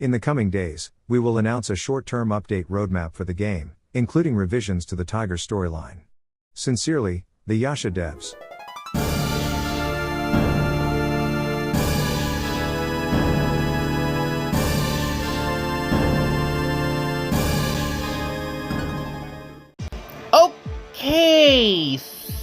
In the coming days, we will announce a short-term update roadmap for the game, including revisions to the Tiger storyline. Sincerely, the Yasha devs. Okay,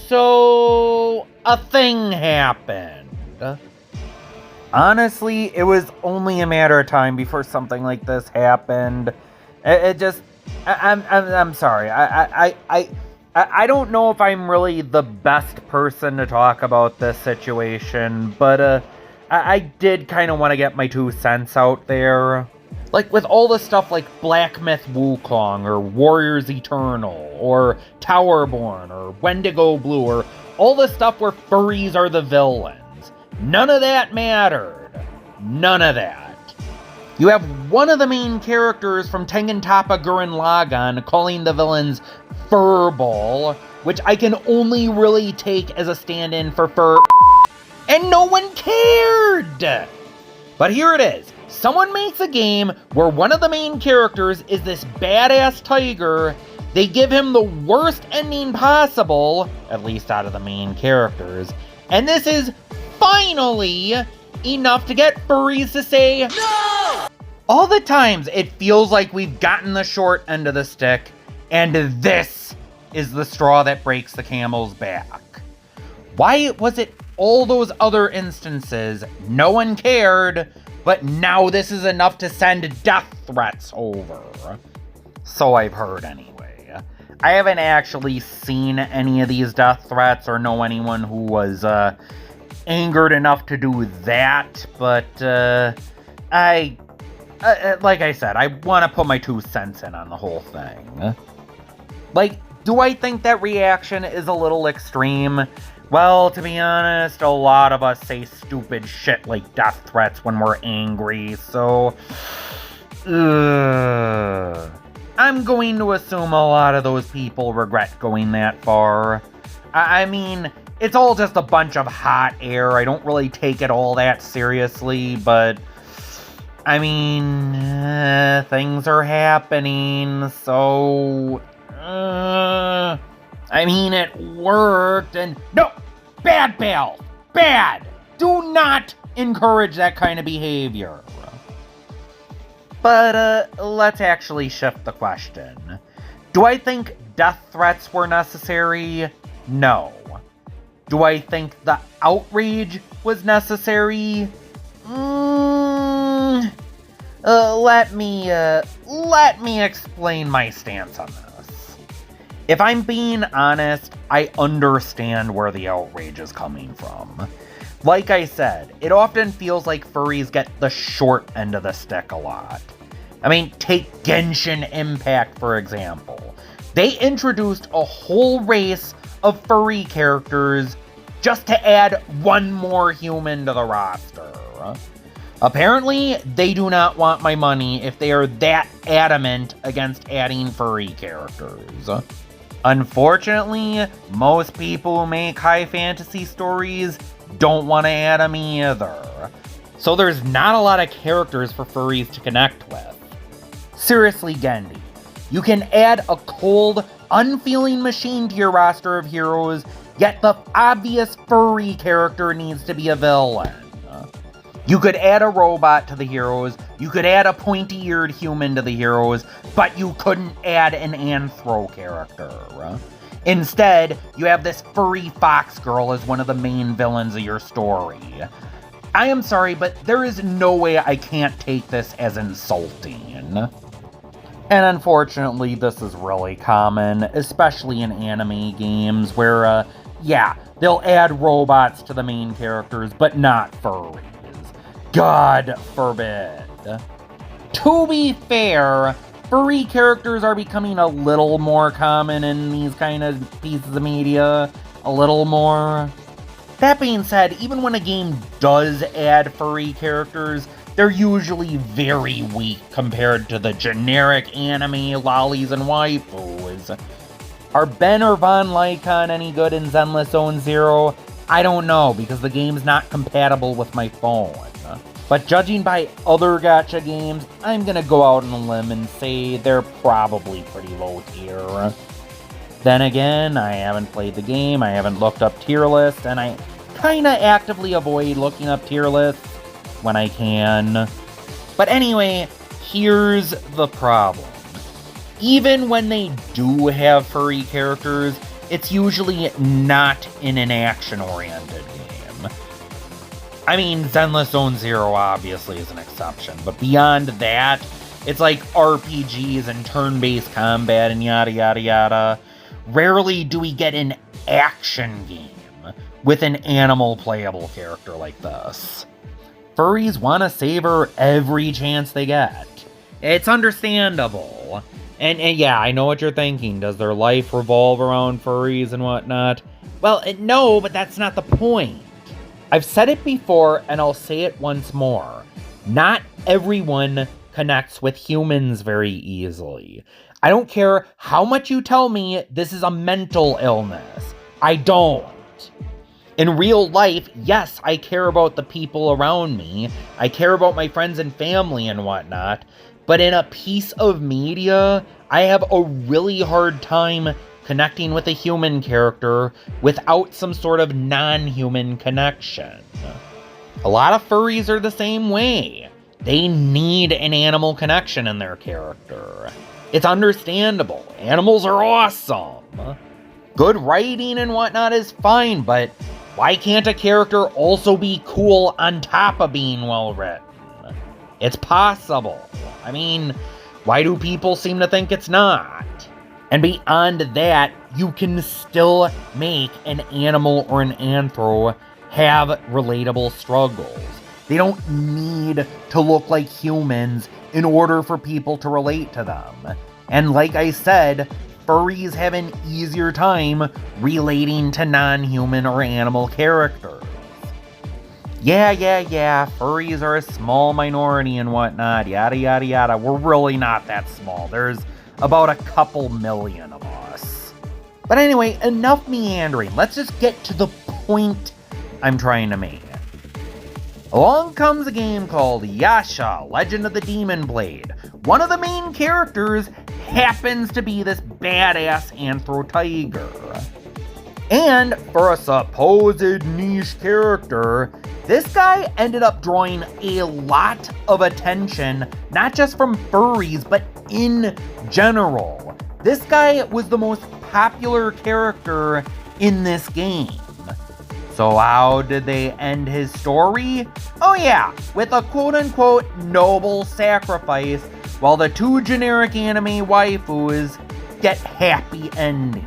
so a thing happened. Honestly, it was only a matter of time before something like this happened. I'm sorry. I don't know if I'm really the best person to talk about this situation, but I did kind of want to get my 2 cents out there. Like with all the stuff like Black Myth Wukong, or Warriors Eternal, or Towerborne, or Wendigo Blue, or all the stuff where furries are the villains. None of that mattered. None of that. You have one of the main characters from Tegen Toppa Gurren Lagann calling the villains furball, which I can only really take as a stand-in for fur, and no one cared! But here it is. Someone makes a game where one of the main characters is this badass tiger. They give him the worst ending possible, at least out of the main characters, and this is finally enough to get furries to say no! All the times it feels like we've gotten the short end of the stick, and this is the straw that breaks the camel's back. Why was it all those other instances no one cared, but now this is enough to send death threats over? So I've heard anyway. I haven't actually seen any of these death threats or know anyone who was angered enough to do that, but like I said, I want to put my 2 cents in on the whole thing. Like, do I think that reaction is a little extreme? Well, to be honest, a lot of us say stupid shit like death threats when we're angry, so I'm going to assume a lot of those people regret going that far. I mean, it's all just a bunch of hot air. I don't really take it all that seriously, but I mean, things are happening, so I mean, it worked, and no! Bad, Belle! Bad! Do not encourage that kind of behavior. But, let's actually shift the question. Do I think death threats were necessary? No. Do I think the outrage was necessary? Let me explain my stance on this. If I'm being honest, I understand where the outrage is coming from. Like I said, it often feels like furries get the short end of the stick a lot. I mean, take Genshin Impact, for example. They introduced a whole race of furry characters just to add one more human to the roster. Apparently, they do not want my money if they are that adamant against adding furry characters. Unfortunately, most people who make high fantasy stories don't want to add them either. So there's not a lot of characters for furries to connect with. Seriously, Gendy, you can add a cold, unfeeling machine to your roster of heroes, yet the obvious furry character needs to be a villain. You could add a robot to the heroes, you could add a pointy-eared human to the heroes, but you couldn't add an anthro character. Instead, you have this furry fox girl as one of the main villains of your story. I am sorry, but there is no way I can't take this as insulting. And unfortunately, this is really common, especially in anime games where, yeah, they'll add robots to the main characters, but not furries. God forbid. To be fair, furry characters are becoming a little more common in these kind of pieces of media. A little more. That being said, even when a game does add furry characters, they're usually very weak compared to the generic anime lollies and waifus. Are Ben or Von Lycon any good in Zenless Zone Zero? I don't know, because the game's not compatible with my phone. But judging by other gacha games, I'm gonna go out on a limb and say they're probably pretty low tier. Then again, I haven't played the game, I haven't looked up tier lists, and I kinda actively avoid looking up tier lists when I can. But anyway, here's the problem. Even when they do have furry characters, it's usually not in an action-oriented game. I mean, Zenless Zone Zero obviously is an exception, but beyond that, it's like RPGs and turn-based combat and yada yada yada. Rarely do we get an action game with an animal playable character like this. Furries want to savor every chance they get. It's understandable. And yeah, I know what you're thinking. Does their life revolve around furries and whatnot? Well, no, but that's not the point. I've said it before, and I'll say it once more. Not everyone connects with humans very easily. I don't care how much you tell me this is a mental illness. I don't. In real life, yes, I care about the people around me. I care about my friends and family and whatnot. But in a piece of media, I have a really hard time connecting with a human character without some sort of non-human connection. A lot of furries are the same way. They need an animal connection in their character. It's understandable. Animals are awesome. Good writing and whatnot is fine, but why can't a character also be cool on top of being well written? It's possible. I mean, why do people seem to think it's not? And beyond that, you can still make an animal or an anthro have relatable struggles. They don't need to look like humans in order for people to relate to them. And like I said, furries have an easier time relating to non-human or animal characters. Yeah, furries are a small minority and whatnot, yada yada yada. We're really not that small. There's about a couple million of us. But anyway, enough meandering. Let's just get to the point I'm trying to make. Along comes a game called Yasha, Legend of the Demon Blade. One of the main characters happens to be this badass anthro tiger. And for a supposed niche character, this guy ended up drawing a lot of attention, not just from furries, but in general. This guy was the most popular character in this game. So how did they end his story? Oh yeah, with a quote-unquote noble sacrifice, while the two generic anime waifus get happy endings.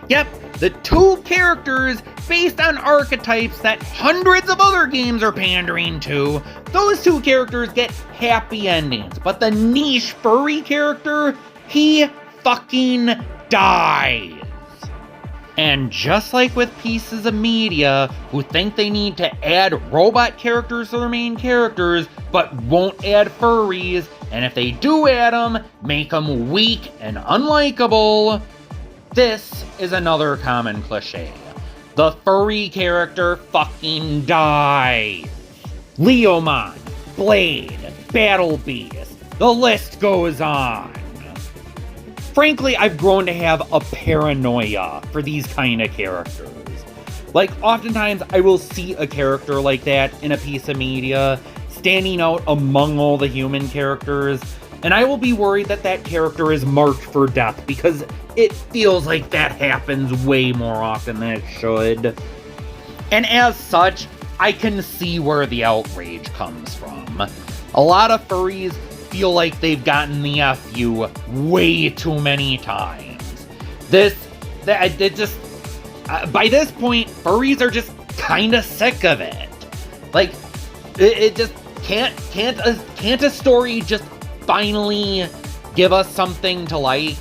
Yep, the two characters based on archetypes that hundreds of other games are pandering to, those two characters get happy endings. But the niche furry character, he fucking dies. And just like with pieces of media who think they need to add robot characters to their main characters, but won't add furries, and if they do add them, make them weak and unlikable, this is another common cliche. The furry character fucking dies. Leomon, Blade, Battle Beast, the list goes on. Frankly, I've grown to have a paranoia for these kind of characters. Like, oftentimes I will see a character like that in a piece of media, standing out among all the human characters, and I will be worried that that character is marked for death because it feels like that happens way more often than it should. And as such, I can see where the outrage comes from. A lot of furries feel like they've gotten the FU way too many times. By this point, furries are just kinda sick of it. Like, it just can't a story just finally give us something to like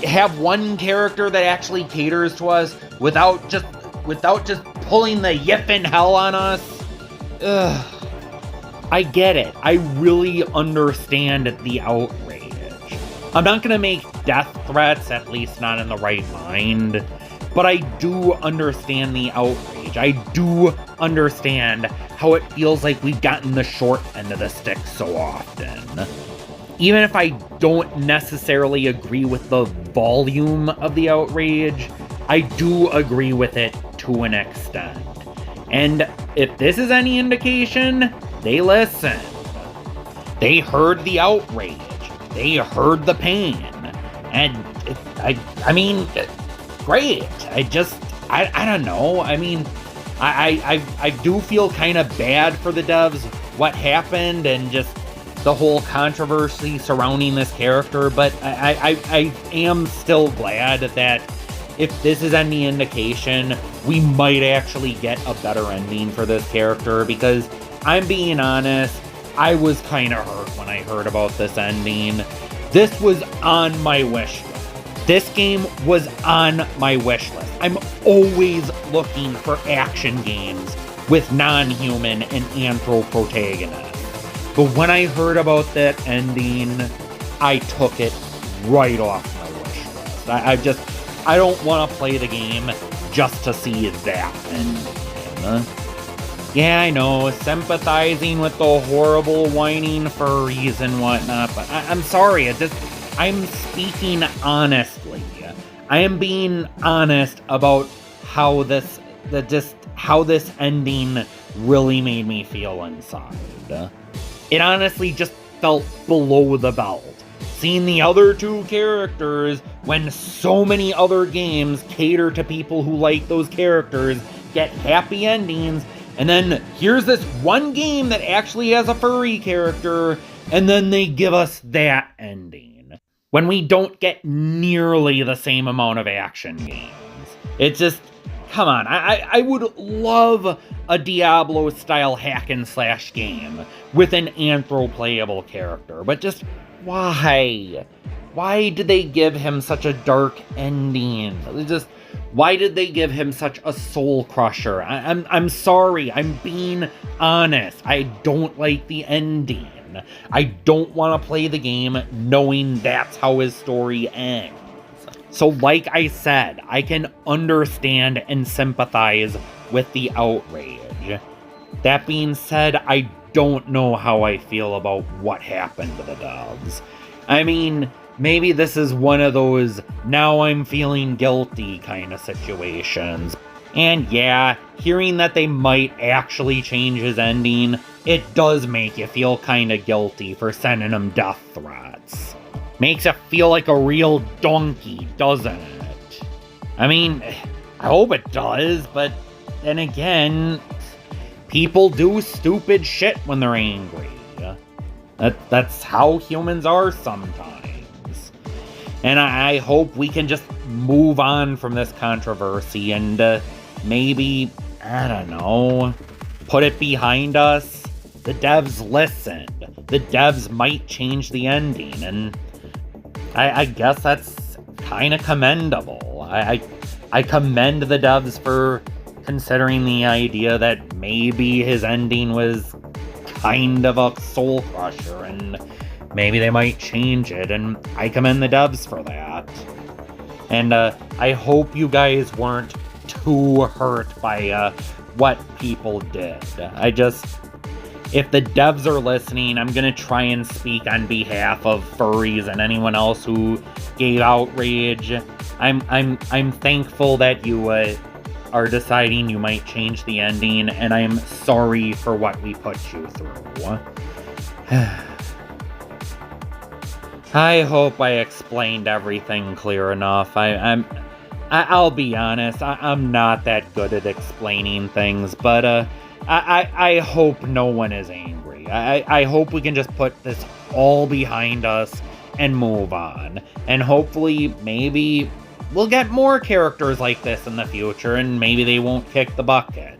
have one character that actually caters to us without just pulling the yippin' hell on us? Ugh. I get it. I really understand the outrage. I'm not gonna make death threats, at least not in the right mind, but I do understand the outrage. outrage. I do understand how it feels like we've gotten the short end of the stick so often. Even if I don't necessarily agree with the volume of the outrage, I do agree with it to an extent. And if this is any indication, they listened. They heard the outrage. They heard the pain. And I mean, great. I don't know. I mean, I do feel kind of bad for the devs, what happened, and just the whole controversy surrounding this character, but I am still glad that if this is any indication, we might actually get a better ending for this character, because I'm being honest, I was kind of hurt when I heard about this ending. This was on my wish list. This game was on my wish list. I'm always looking for action games with non-human and anthro protagonists. But when I heard about that ending, I took it right off my wish list. I don't want to play the game just to see that ending. Yeah, I know, sympathizing with the horrible whining furries and whatnot, but I'm sorry, I'm speaking honestly. I am being honest about how this ending really made me feel inside. It honestly just felt below the belt. Seeing the other two characters, when so many other games cater to people who like those characters, get happy endings, and then here's this one game that actually has a furry character, and then they give us that ending. When we don't get nearly the same amount of action games. It's just, come on, I would love a Diablo-style hack-and-slash game with an anthro-playable character, but just why? Why did they give him such a dark ending? Why did they give him such a soul crusher? I'm sorry, I'm being honest. I don't like the ending. I don't want to play the game knowing that's how his story ends. So like I said, I can understand and sympathize with the outrage. That being said, I don't know how I feel about what happened to the dogs. I mean, maybe this is one of those now I'm feeling guilty kind of situations. And yeah, hearing that they might actually change his ending, it does make you feel kind of guilty for sending him death threats. Makes you feel like a real donkey, doesn't it? I mean, I hope it does, but then again, people do stupid shit when they're angry. That's how humans are sometimes. And I hope we can just move on from this controversy and maybe, I don't know, put it behind us. The devs listened. The devs might change the ending, and I guess that's kind of commendable. I commend the devs for considering the idea that maybe his ending was kind of a soul crusher, and maybe they might change it, and I commend the devs for that. And I hope you guys weren't too hurt by what people did. If the devs are listening, I'm gonna try and speak on behalf of furries and anyone else who gave outrage. I'm thankful that you are deciding you might change the ending, and I'm sorry for what we put you through. I hope I explained everything clear enough. I'll be honest, I'm not that good at explaining things, but I hope no one is angry. I hope we can just put this all behind us and move on. And hopefully, maybe we'll get more characters like this in the future, and maybe they won't kick the bucket.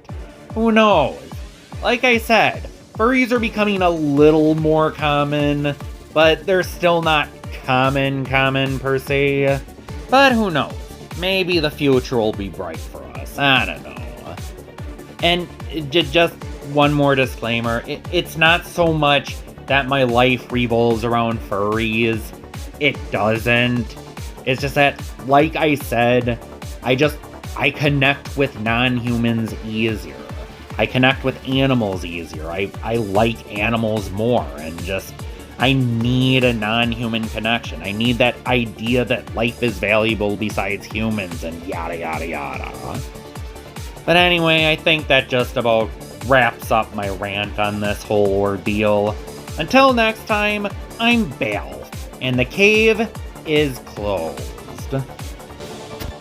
Who knows? Like I said, furries are becoming a little more common, but they're still not common per se. But who knows? Maybe the future will be bright for us. I don't know. And just one more disclaimer. It's not so much that my life revolves around furries. It doesn't. It's just that, like I said, I just I connect with non-humans easier. I connect with animals easier. I like animals more, and just, I need a non-human connection. I need that idea that life is valuable besides humans, and yada yada yada. But anyway, I think that just about wraps up my rant on this whole ordeal. Until next time, I'm Belle, and the cave is closed.